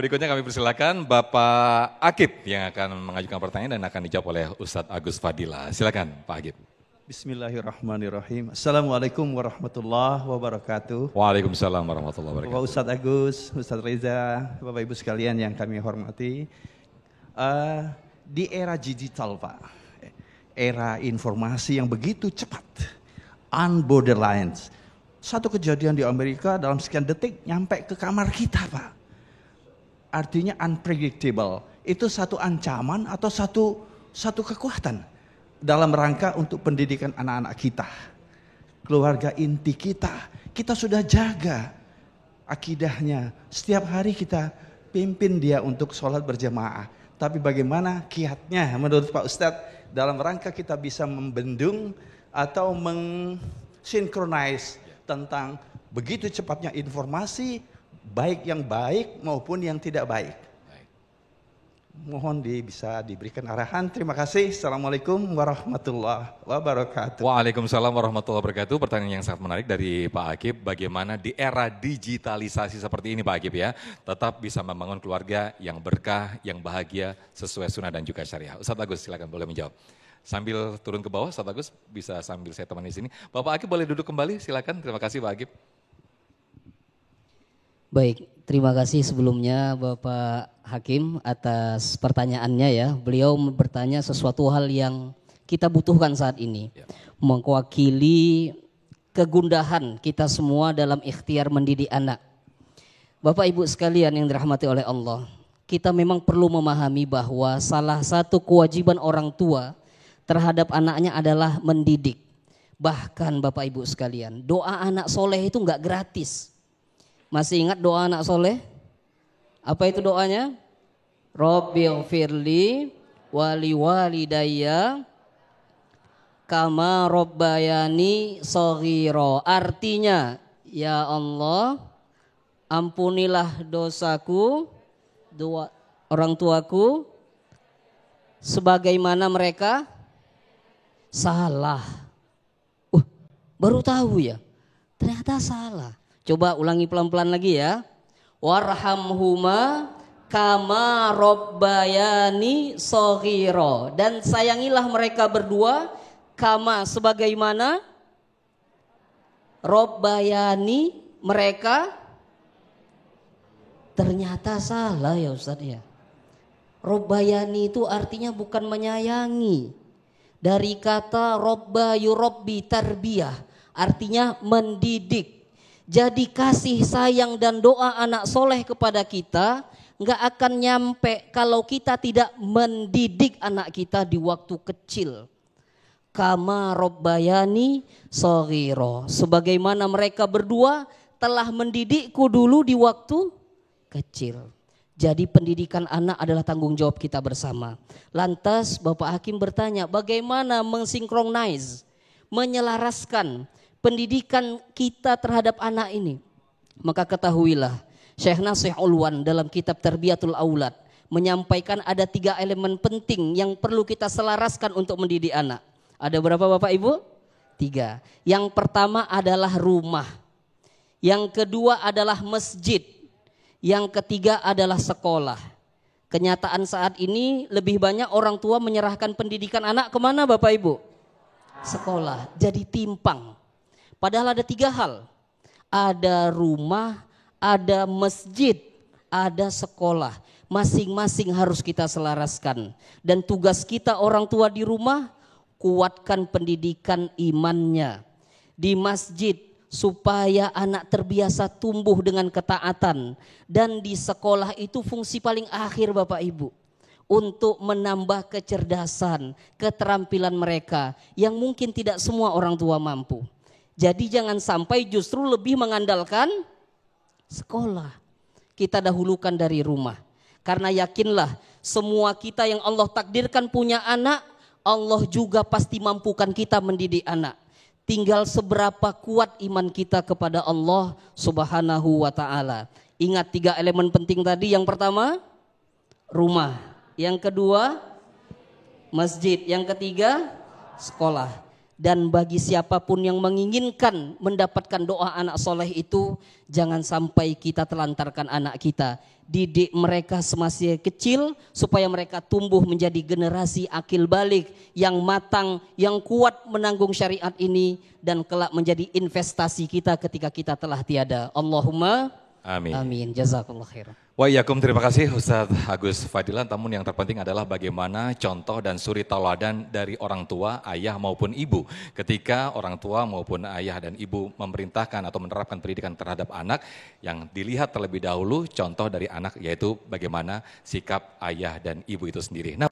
Berikutnya kami persilakan Bapak Akib yang akan mengajukan pertanyaan dan akan dijawab oleh Ustadz Agus Fadila. Silakan Pak Akib. Bismillahirrahmanirrahim. Assalamualaikum warahmatullahi wabarakatuh. Waalaikumsalam warahmatullahi wabarakatuh. Bapak Ustadz Agus, Ustadz Reza, Bapak Ibu sekalian yang kami hormati. Di era digital Pak, era informasi yang begitu cepat, unborderlines. Satu kejadian di Amerika dalam sekian detik nyampe ke kamar kita Pak. Artinya unpredictable. Itu satu ancaman atau satu kekuatan dalam rangka untuk pendidikan anak-anak kita. Keluarga inti kita. Kita sudah jaga akidahnya. Setiap hari kita pimpin dia untuk sholat berjamaah. Tapi bagaimana kiatnya menurut Pak Ustadz dalam rangka kita bisa membendung atau mengsinkronize tentang begitu cepatnya informasi baik yang baik maupun yang tidak baik. Mohon bisa diberikan arahan. Terima kasih. Assalamualaikum warahmatullahi wabarakatuh. Waalaikumsalam warahmatullahi wabarakatuh. Pertanyaan yang sangat menarik dari Pak Akib. Bagaimana di era digitalisasi seperti ini Pak Akib ya, tetap bisa membangun keluarga yang berkah, yang bahagia, sesuai sunnah dan juga syariah. Ustadz Agus silakan boleh menjawab. Sambil turun ke bawah, Ustadz Agus bisa sambil saya temani di sini. Bapak Akib boleh duduk kembali, silakan. Terima kasih Pak Akib. Baik, terima kasih sebelumnya Bapak Hakim atas pertanyaannya ya. Beliau bertanya sesuatu hal yang kita butuhkan saat ini. Mewakili kegundahan kita semua dalam ikhtiar mendidik anak. Bapak Ibu sekalian yang dirahmati oleh Allah, kita memang perlu memahami bahwa salah satu kewajiban orang tua terhadap anaknya adalah mendidik. Bahkan Bapak Ibu sekalian, doa anak soleh itu enggak gratis. Masih ingat doa anak soleh? Apa itu doanya? Rabbighfirli wali walidayya kama rabbayani shaghira. Artinya, ya Allah, ampunilah dosaku, orang tuaku, sebagaimana mereka salah. Baru tahu ya, ternyata salah. Coba ulangi pelan-pelan lagi ya. Warhamhuma kama rabbayani shaghira. Dan sayangilah mereka berdua kama sebagaimana rabbayani mereka. Ternyata salah ya Ustaz ya. Rabbayani itu artinya bukan menyayangi. Dari kata robba yurabbi tarbiyah, artinya mendidik. Jadi kasih sayang dan doa anak soleh kepada kita nggak akan nyampe kalau kita tidak mendidik anak kita di waktu kecil. Kama robbayani shaghira. Sebagaimana mereka berdua telah mendidikku dulu di waktu kecil. Jadi pendidikan anak adalah tanggung jawab kita bersama. Lantas Bapak Hakim bertanya, bagaimana mensinkronize, menyelaraskan pendidikan kita terhadap anak ini? Maka ketahuilah, Syekh Nasih Ulwan dalam kitab Tarbiyatul Aulad menyampaikan ada 3 elemen penting yang perlu kita selaraskan untuk mendidik anak. Ada berapa Bapak Ibu? 3. Yang pertama adalah rumah. Yang kedua adalah masjid. Yang ketiga adalah sekolah. Kenyataan saat ini lebih banyak orang tua menyerahkan pendidikan anak kemana Bapak Ibu? Sekolah. Jadi timpang. Padahal ada 3 hal. Ada rumah, ada masjid, ada sekolah. Masing-masing harus kita selaraskan. Dan tugas kita orang tua di rumah, kuatkan pendidikan imannya. Di masjid, supaya anak terbiasa tumbuh dengan ketaatan. Dan di sekolah itu fungsi paling akhir Bapak Ibu. Untuk menambah kecerdasan, keterampilan mereka. Yang mungkin tidak semua orang tua mampu. Jadi jangan sampai justru lebih mengandalkan sekolah. Kita dahulukan dari rumah. Karena yakinlah semua kita yang Allah takdirkan punya anak, Allah juga pasti mampukan kita mendidik anak. Tinggal seberapa kuat iman kita kepada Allah Subhanahu wa ta'ala. Ingat 3 elemen penting tadi. Yang pertama, rumah. Yang kedua, masjid. Yang ketiga, sekolah. Dan bagi siapapun yang menginginkan mendapatkan doa anak soleh itu, jangan sampai kita telantarkan anak kita. Didik mereka semasa kecil supaya mereka tumbuh menjadi generasi akil balik yang matang, yang kuat menanggung syariat ini dan kelak menjadi investasi kita ketika kita telah tiada. Allahumma Amin. amin. Jazakallah khairan. Wa iyyakum, terima kasih Ustadz Agus Fadilan. Namun yang terpenting adalah bagaimana contoh dan suri tauladan dari orang tua, ayah maupun ibu. Ketika orang tua maupun ayah dan ibu memerintahkan atau menerapkan pendidikan terhadap anak, yang dilihat terlebih dahulu contoh dari anak yaitu bagaimana sikap ayah dan ibu itu sendiri. Nah,